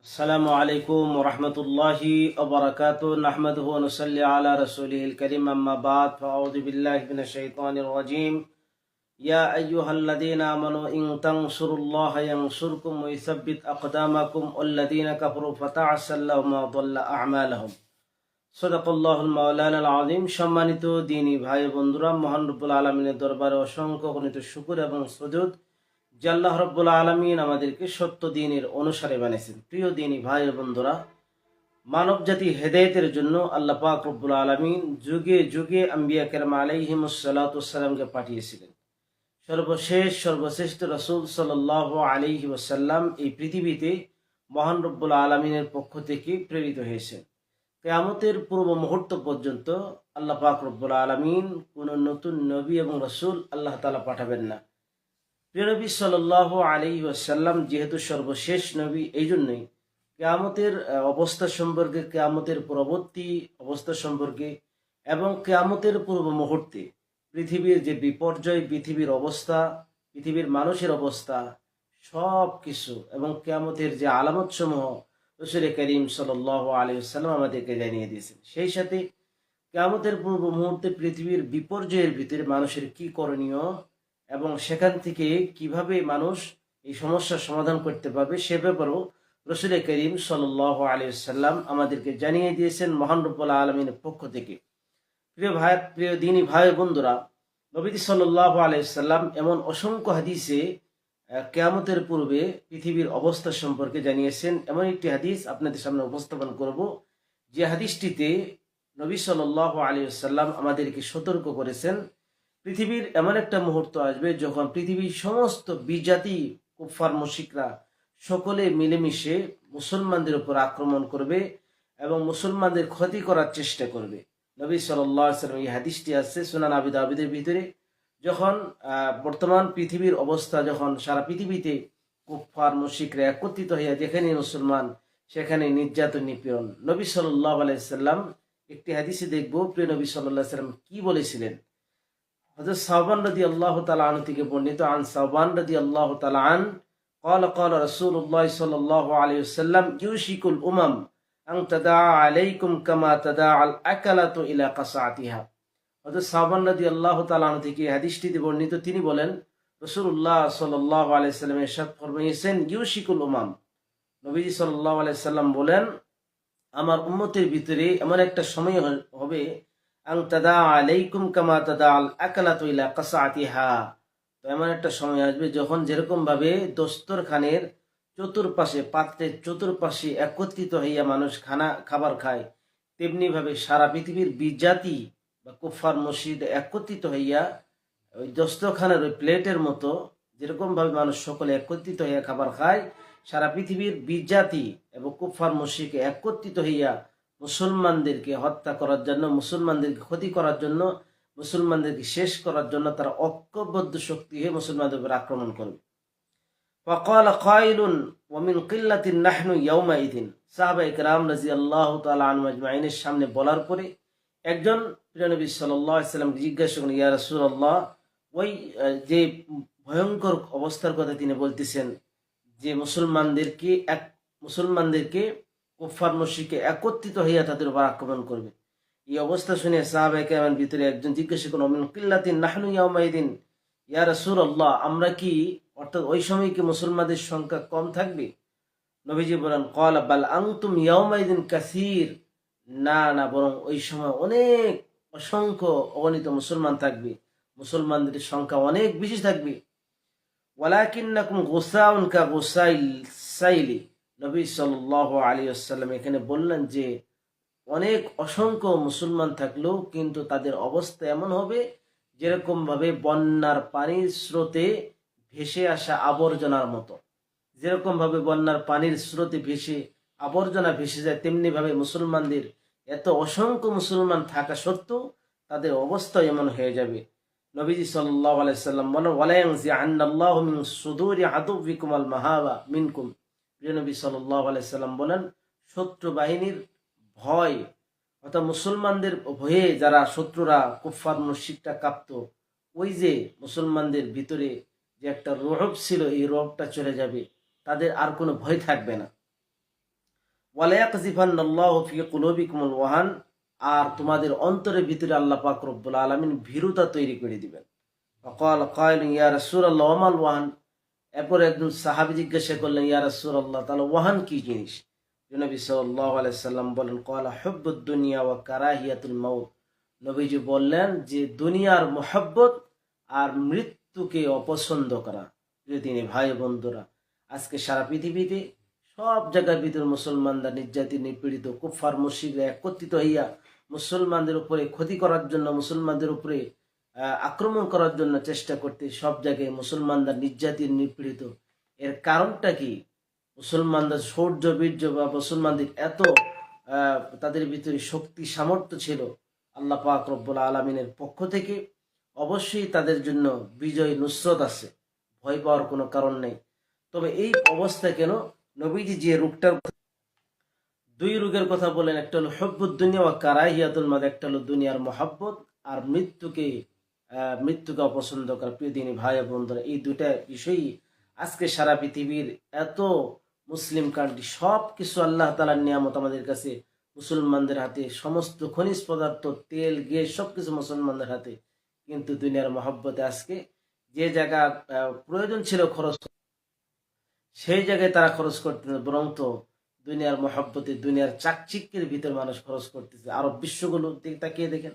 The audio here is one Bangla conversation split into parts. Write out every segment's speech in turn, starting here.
আসসালামু আলাইকুম ওরহমতুল্লাহি ওবরাকাতুহু নাহমাদুহু ওয়া নুসাল্লি আলা রাসূলিহিল কারীম আম্মা বাদ ফাআউযু বিল্লাহি মিনাশ শাইতানির রাজীম ইয়া আইয়ুহাল্লাযীনা আমানু ইন তানসুরুল্লাহা ইয়ানসুরকুম ওয়া ইউসাব্বিত আকদামাকুম ওয়াল্লাযীনা কাফারু ফাতা'আসাল লাহুম ওয়া দাল্লা আ'মালুহুম সাদাকাল্লাহুল মাওলানাল আযীম। সম্মানিত দ্বীনী ভাই বন্ধুরা, মহান রব্বুল আলামিনের দরবারে অসংখ্য গণিত শুকর এবং সুজুদ যে আল্লাহ রব্বুল আলমিন আমাদেরকে সত্য দিনের অনুসারে বানিয়েছেন। প্রিয় দিনী ভাই বন্ধুরা, মানব জাতি হেদায়েতের জন্য আল্লাহ পাক রব্বুল আলমিন যুগে যুগে আম্বিয়া কেরাম আলাইহিমুসসালাতুসসালামকে পাঠিয়েছিলেন। সর্বশ্রেষ্ঠ রসুল সাল্লাল্লাহু আলাইহি ওয়াসাল্লাম এই পৃথিবীতে মহান রব্বুল আলমিনের পক্ষ থেকে প্রেরিত হয়েছেন। কিয়ামতের পূর্ব মুহূর্ত পর্যন্ত আল্লাহ পাক রব্বুল আলমিন কোন নতুন নবী এবং রসুল আল্লাহ তাআলা পাঠাবেন না। প্রিয় নবী সাল্লাল্লাহু আলাইহি ওয়াসাল্লাম যেহেতু সর্বশেষ নবী, এই জন্যই কিয়ামতের অবস্থা সম্পর্কে, কিয়ামতের পরবর্তী অবস্থা সম্পর্কে এবং কিয়ামতের পূর্ব মুহূর্তে পৃথিবীর যে বিপর্যয়, পৃথিবীর অবস্থা, পৃথিবীর মানুষের অবস্থা সব কিছু এবং কিয়ামতের যে আলামত সমূহ রাসূল করিম সাল্লাল্লাহু আলাইহি ওয়াসাল্লাম আমাদেরকে জানিয়ে দিয়েছেন। সেই সাথে কিয়ামতের পূর্ব মুহূর্তে পৃথিবীর বিপর্যয়ের ভিতরে মানুষের কি করণীয় এবং সেখান থেকে কিভাবে মানুষ এই সমস্যার সমাধান করতে পারবে সে ব্যাপারেও রাসূল করিম সাল্লাল্লাহু আলাইহি ওয়াসাল্লাম আমাদেরকে জানিয়ে দিয়েছেন মহান রব্বুল আলামিনের পক্ষ থেকে। প্রিয় দ্বীনী ভাই বন্ধুরা, নবী সাল্লাল্লাহু আলাইহি ওয়াসাল্লাম এমন অসংখ্য হাদিসে কিয়ামতের পূর্বে পৃথিবীর অবস্থা সম্পর্কে জানিয়েছেন। এমন একটি হাদিস আপনাদের সামনে উপস্থাপন করব, যে হাদিসটিতে নবী সাল্লাল্লাহু আলাইহি ওয়াসাল্লাম আমাদেরকে সতর্ক করেছেন পৃথিবীর এমন একটা মুহূর্ত আসবে যখন পৃথিবীর সমস্ত বিজাতি কুফফার মুশরিকরা সকলে মিলেমিশে মুসলমানদের উপর আক্রমণ করবে এবং মুসলমানদের ক্ষতি করার চেষ্টা করবে। নবী সাল্লাল্লাহু আলাইহি ওয়াসাল্লাম এই হাদিসটি আছে সুনান আবি দাউদের ভিতরে। যখন বর্তমান পৃথিবীর অবস্থা, যখন সারা পৃথিবীতে কুফফার মুশরিকরা একত্রিত হইয়া যেখানে মুসলমান সেখানে নির্যাতন নিপীড়ন, নবী সাল্লাল্লাহু আলাইহি ওয়াসাল্লাম একটি হাদিসে দেখব প্রিয় নবী সাল্লাল্লাহু আলাইহি ওয়াসাল্লাম কি বলেছিলেন। হযরত সাওবান রাদিয়াল্লাহু তাআলা আনহু থেকে বর্ণিত, আন সাওবান রাদিয়াল্লাহু তাআলা আন قال قال رسول الله صلى الله عليه وسلم يوشك الأمم أن تداعى عليكم كما تداعى الأكلة إلى قصعتها। হযরত সাওবান রাদিয়াল্লাহু তাআলা আনহু থেকে হাদিসটিতে বর্ণিত, তিনি বলেন রাসূলুল্লাহ সাল্লাল্লাহু আলাইহি ওয়াসাল্লাম ইরশাদ ফরমাইয়েছেন, ইউশিকুল উমাম, নবীজি সাল্লাল্লাহু আলাইহি ওয়াসাল্লাম বলেন আমার উম্মতের ভিতরে এমন একটা সময় হবে আং তাদা আলাইকুম কামা তাদা আল আকালাতু ইলা কাসাতিহা, তো এমন একটা সময় আসবে যখন যেরকম ভাবে দস্তরখানের চতুর্পাশে, পাত্রের চতুর্পাশে একত্রিত হইয়া মানুষ খাবার খায়, তেমনি ভাবে সারা পৃথিবীর বিজাতি বা কুফফার মুশরিক একত্রিত হইয়া ওই দস্তরখানের ওই প্লেটের মতো যেরকম ভাবে মানুষ সকলে একত্রিত হইয়া খাবার খায়, সারা পৃথিবীর বিজাতি এবং কুফফার মুশরিক একত্রিত হইয়া মুসলমানদেরকে হত্যা করার জন্য, মুসলমানদেরকে ক্ষতি করার জন্য, মুসলমানদেরকে শেষ করার জন্য তারা ঐক্যবদ্ধ শক্তি হয়ে মুসলমানদের উপর আক্রমণ করবে। ফাকাল কাইলুন ওয়া মিন কিল্লাতিন নাহনু ইয়াউমাইদিন, সাহাবায়ে কেরাম রাদিয়াল্লাহু তাআলা আনহুম আজমাইনের সামনে বলার পরে একজন প্রিয় নবী সাল্লাল্লাহু আলাইহি ওয়াসাল্লাম জিজ্ঞাসা করেন, ইয়া রাসূলুল্লাহ, ওই যে ভয়ঙ্কর অবস্থার কথা তিনি বলতেছেন, যে মুসলমানদেরকে কুফফার মুশরিকরা একত্রিত হইয়া তাদের উপর আক্রমণ করবে, এই অবস্থা শুনে সাহাবায়ে কেরামের ভিতরে একজন জিজ্ঞাসা করেন, মিন কিল্লাতিন নাহনু ইয়াউমাইদিন, ইয়া রাসূলুল্লাহ, আমরা কি, অর্থাৎ ওই সময় কি মুসলমানদের সংখ্যা কম থাকবে? নবীজি বলেন, ক্বালা বাল আনতুম ইয়াউমাইদিন কাসীর, না না, বরং ওই সময় অনেক অসংখ্য অগণিত মুসলমান থাকবে, মুসলমানদের সংখ্যা অনেক বেশি থাকবে। ওয়ালাকিন্নাকুম গুসাউন কা গুসাইল সাইলি, নবী সাল্লাল্লাহু আলাইহি ওয়াসাল্লাম এখানে বললেন যে অনেক অসংখ্য মুসলমান থাকলেও কিন্তু তাদের অবস্থা এমন হবে যেরকম ভাবে বন্যার পানির স্রোতে ভেসে আসা আবর্জনার মতো। যেরকম ভাবে বন্যার পানির স্রোতে ভেসে আবর্জনা ভেসে যায়, তেমনি ভাবে মুসলমানদের এত অসংখ্য মুসলমান থাকা সত্ত্বেও তাদের অবস্থা এমন হয়ে যাবে। নবীজি সাল্লাল্লাহু আলাইহি ওয়াসাল্লাম বলেন, ওয়ালা ইয়ানজিআন্নাল্লাহু মিন সুদুরি আদুবিকুম আল মাহাবা মিনকুম, প্রিয় নবী সাল্লাল্লাহু আলাইহি ওয়াসাল্লাম বলেন শত্রু বাহিনীর ভয়, অর্থাৎ মুসলমানদের ভয়ে যারা শত্রুরা কুফফার মুশরিকরা কাঁপত, ওই যে মুসলমানদের ভিতরে যে একটা রুহব ছিল, এই রুহবটা চলে যাবে, তাদের আর কোনো ভয় থাকবে না। ওয়ালা ইয়াকযিফান্নাল্লাহু ফি কুলুবিকুমুল ওয়াহান, আর তোমাদের অন্তরের ভিতরে আল্লাহ পাক রব্বুল আলামিন ভীরুতা তৈরি করে দিবেন। ওয়াকাল কাইলুন ইয়া রাসূলুল্লাহ ওয়ামাল ওয়াহান, এরপর একজন সাহাবী জিজ্ঞাসা করলেন, ইয়া রাসূলুল্লাহ, তাহলে ওয়াহান কি জিনিস? নবী সাল্লাল্লাহু আলাইহি সাল্লাম বলেন, ক্বালা হুব্বুদ দুনিয়া ওয়া কারাহিয়াতুল মাউত। নবীজি বললেন যে দুনিয়ার মহব্বত আর মৃত্যুকে অপছন্দ করা। প্রিয় দিনী ভাই বন্ধুরা, আজকে সারা পৃথিবীতে সব জায়গার ভিতরে মুসলমানরা নির্যাতিত, নিপীড়িত, কুফার মুশরিকরা একত্রিত হইয়া মুসলমানদের উপরে ক্ষতি করার জন্য, মুসলমানদের উপরে আক্রমণ করার জন্য চেষ্টা করতে সব জায়গায় মুসলমানরা নির্যাতিত, নিপীড়িত। এর কারণটা কি? মুসলমানদের শৌর্য বীর্য বা মুসলমানদের এত তাদের ভিতরে শক্তি সামর্থ্য ছিল আল্লাহ পাক রব্বুল আলামিনের পক্ষ থেকে। অবশ্যই তাদের জন্য বিজয় নুসরত আছে, ভয় পাওয়ার কোনো কারণ নেই। তবে এই অবস্থা কেন? নবীজি যে রোগটার দুই রোগের কথা বলেন, একটা হলো হুব্বুদ দুনিয়া ওয়া কারাহিয়াতুল মাউত, একটা হলো দুনিয়ার মহব্বত আর মৃত্যুকে অপছন্দ করা। প্রিয় দিনী ভাই বন্ধুরা, এই দুইটা বিষয়ই আজকে সারা পৃথিবীর এত মুসলিম কান্ট্রি সব কিছু আল্লাহ তাআলার নিয়ামত আমাদের কাছে, মুসলমানদের হাতে সমস্ত খনিজ পদার্থ, তেল, গ্যাস সবকিছু মুসলমানদের হাতে, কিন্তু দুনিয়ার মহব্বতে আজকে যে জায়গা প্রয়োজন ছিল খরচ, সেই জায়গায় তারা খরচ করতেছে, বরং তো দুনিয়ার মহব্বতে, দুনিয়ার চাকচিক্যের ভিতর মানুষ খরচ করতেছে। আরব বিশ্বগুলো দিকে তাকিয়ে দেখেন।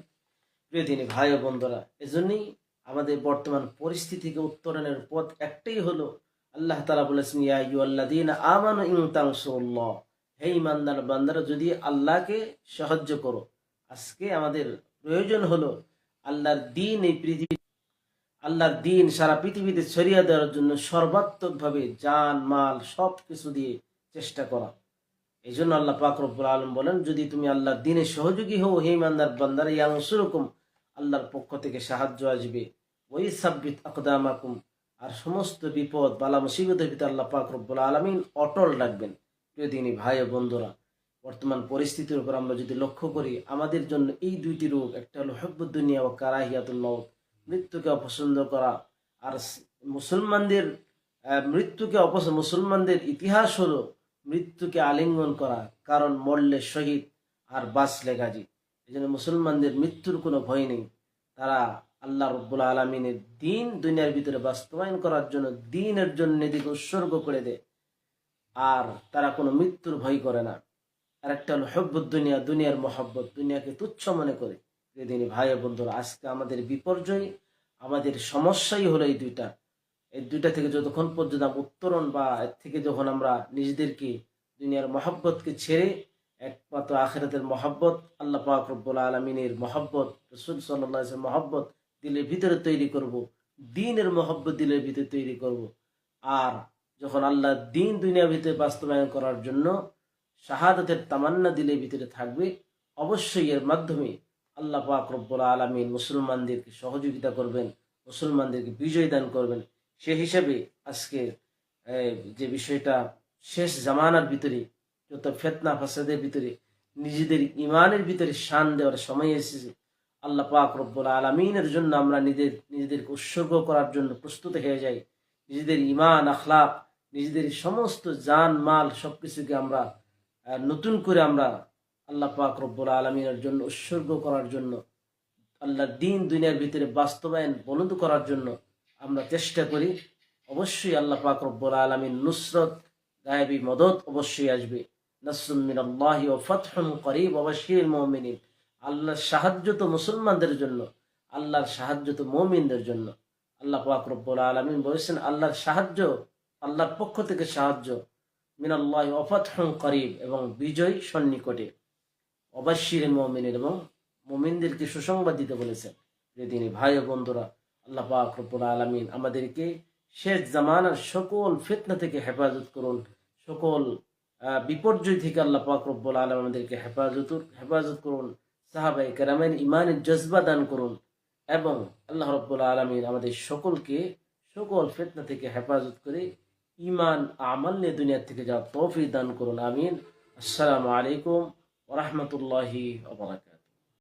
প্রিয় দিনী ভাই ও বন্ধুরা, এজন্যই আমাদের বর্তমান পরিস্থিতি থেকে উত্তরণের পথ একটাই হলো, আল্লাহ তাআলা বলেছেন, ইয়া আইয়ুহাল্লাযীনা আমানু ইন তানসুরুল্লাহ, হে ঈমানদার বান্দারা, যদি আল্লাহকে সাহায্য করো। আজকে আমাদের প্রয়োজন হলো আল্লাহর দ্বীন, এই পৃথিবী আল্লাহর দ্বীন সারা পৃথিবীতে ছড়িয়ে দেওয়ার জন্য সর্বাত্মকভাবে জান মাল সব কিছু দিয়ে চেষ্টা করা। এই জন্য আল্লাহ পাক রব্বুল আলামিন বলেন, যদি তুমি আল্লাহর দ্বীনের সহযোগী হও হে ইমানদার বান্দারা, ইয়ানসুরকুম, আল্লাহর পক্ষ থেকে সাহায্য আসবে, ওই সাব্বিত আকদামাকুম, আর সমস্ত বিপদ বালা মুসিবতের ভিতরে আল্লাহ পাক রব্বুল আলামিন অটল রাখবেন। প্রিয় দিনী ভাই ও বন্ধুরা, বর্তমান পরিস্থিতির উপর আমরা যদি লক্ষ্য করি, আমাদের জন্য এই দুইটি রোগ, একটা হলো হুব্বুদ দুনিয়া ওয়া কারাহিয়াতুল মাউত, মৃত্যুকে অপছন্দ করা, আর মুসলমানদের মুসলমানদের ইতিহাস হলো মৃত্যুকে আলিঙ্গন করা, কারণ মরলে শহীদ আর বাঁচলে গাজী। এই জন্য মুসলমানদের মৃত্যুর কোনো ভয় নেই। তারা আল্লাহ রব্বুল আলমিনের দিন দুনিয়ার ভিতরে বাস্তবায়ন করার জন্য, দিনের জন্য নিজেকে উৎসর্গ করে দেয়, আর তারা কোনো মৃত্যুর ভয় করে না। আর একটা হলো হুব্বুদ দুনিয়া, দুনিয়ার মহব্বত, দুনিয়াকে তুচ্ছ মনে করে। যেদিন ভাই বন্ধুরা, আজকে আমাদের বিপর্যয়, আমাদের সমস্যাই হলো এই দুইটা। এই দুইটা থেকে যতক্ষণ পর্যন্ত উত্তরণ বা এর থেকে যখন আমরা নিজেদেরকে দুনিয়ার মহব্বতকে ছেড়ে একমাত্র আখিরাতের মহব্বত, আল্লাহ পাক রব্বুল আলামিনের মহব্বত, রাসূল সাল্লাল্লাহু আলাইহি ওয়াসাল্লামের মহব্বত দিলের ভিতরে তৈরি করব, দ্বীনের মহব্বত দিলের ভিতরে তৈরি করব, আর যখন আল্লাহ দ্বীন দুনিয়ার ভিতরে বাস্তবায়ন করার জন্য শাহাদাতের তামান্না দিলের ভিতরে থাকবে, অবশ্যই এর মাধ্যমে আল্লাহ পাক রব্বুল আলামিন মুসলমানদেরকে সহযোগিতা করবেন, মুসলমানদেরকে বিজয় দান করবেন। সে হিসাবে আজকে যে বিষয়টা, শেষ জামানার ভিতরে যত ফিতনা ফাসাদের ভিতরে নিজেদের ইমানের ভিতরে শান দেওয়ার সময় এসেছে। আল্লাহ পাক রব্বুল আলামিনের জন্য আমরা নিজেদেরকে উৎসর্গ করার জন্য প্রস্তুত হয়ে যাই। নিজেদের ইমান, আখলাক, নিজেদের সমস্ত জান মাল সবকিছুকে আমরা নতুন করে আমরা আল্লাহ পাক রব্বুল আলামিনের জন্য উৎসর্গ করার জন্য, আল্লাহর দ্বীন দুনিয়ার ভিতরে বাস্তবায়ন বলন্দ করার জন্য আমরা চেষ্টা করি। অবশ্যই আল্লাহ পাক রব্বুল আলামিন নুসরত, গায়েবী মদত অবশ্যই আসবে। নাসরুম মিনাল্লাহি ওয়া ফাতহুন করিব ওয়া বাশশিরিল মুমিনিন। আল্লাহর সাহায্য তো মুসলমানদের জন্য, আল্লাহর সাহায্য তো মুমিনদের জন্য। আল্লাহ পাক রব্বুল আলামিন বলেছেন, আল্লাহর সাহায্য, আল্লাহর পক্ষ থেকে সাহায্য, মিনাল্লাহি ওয়া ফাতহুন করিব, এবং বিজয় সন্নিকটে, ওয়া বাশশিরিল মুমিনিন, এবং মুমিনদেরকে সুসংবাদ দিতে বলেছেন। যেদিন ভাই ও বন্ধুরা, আল্লাহ পাক রব্বুল আলামিন আমাদেরকে শেষ জামানার সকল ফিতনা থেকে হেফাজত করুন, সকল বিপর্যয় থেকে আল্লাহ পাক রব্বুল আলামিন আমাদেরকে হেফাজত করুন। সাহাবায়ে কেরামের ইমানের জজবা দান করুন, এবং আল্লাহ রব্বুল আলামিন আমাদের সকলকে সকল ফিতনা থেকে হেফাজত করে ইমান আমাল নিয়ে দুনিয়া থেকে যাওয়ার তৌফিক দান করুন। আমিন। আসসালামু আলাইকুম ওয়া রাহমাতুল্লাহি ওয়া বারাকাতুহু।